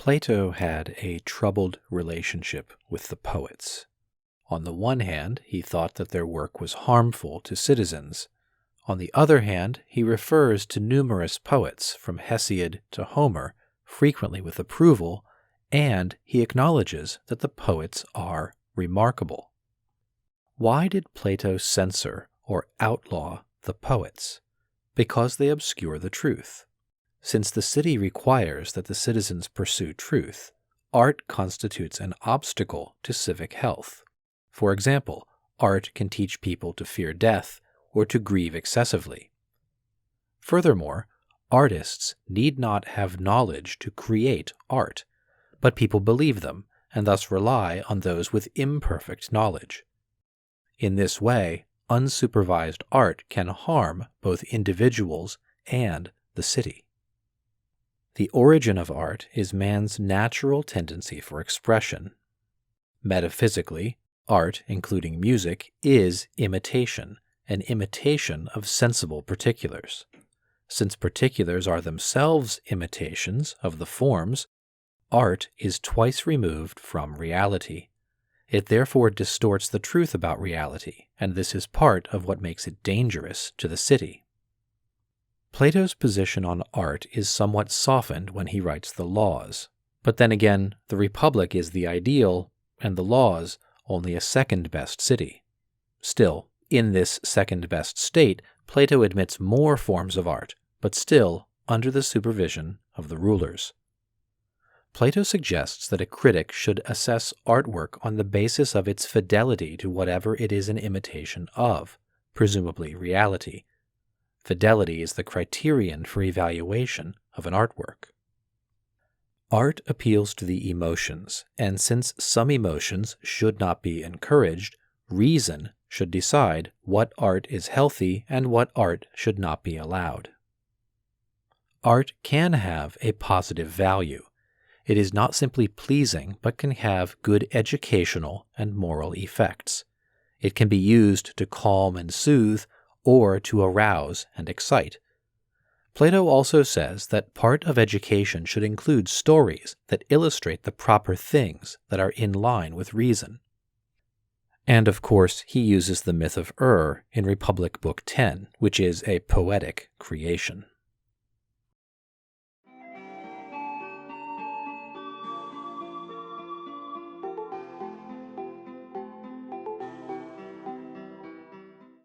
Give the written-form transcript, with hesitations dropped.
Plato had a troubled relationship with the poets. On the one hand, he thought that their work was harmful to citizens. On the other hand, he refers to numerous poets, from Hesiod to Homer, frequently with approval, and he acknowledges that the poets are remarkable. Why did Plato censor or outlaw the poets? Because they obscure the truth. Since the city requires that the citizens pursue truth, art constitutes an obstacle to civic health. For example, art can teach people to fear death or to grieve excessively. Furthermore, artists need not have knowledge to create art, but people believe them and thus rely on those with imperfect knowledge. In this way, unsupervised art can harm both individuals and the city. The origin of art is man's natural tendency for expression. Metaphysically, art, including music, is imitation, an imitation of sensible particulars. Since particulars are themselves imitations of the forms, art is twice removed from reality. It therefore distorts the truth about reality, and this is part of what makes it dangerous to the city. Plato's position on art is somewhat softened when he writes the Laws. But then again, the Republic is the ideal, and the Laws only a second-best city. Still, in this second-best state, Plato admits more forms of art, but still under the supervision of the rulers. Plato suggests that a critic should assess artwork on the basis of its fidelity to whatever it is an imitation of, presumably reality. Fidelity is the criterion for evaluation of an artwork. Art appeals to the emotions, and since some emotions should not be encouraged, reason should decide what art is healthy and what art should not be allowed. Art can have a positive value. It is not simply pleasing, but can have good educational and moral effects. It can be used to calm and soothe, or to arouse and excite. Plato also says that part of education should include stories that illustrate the proper things that are in line with reason. And of course, he uses the myth of in Republic Book 10, which is a poetic creation.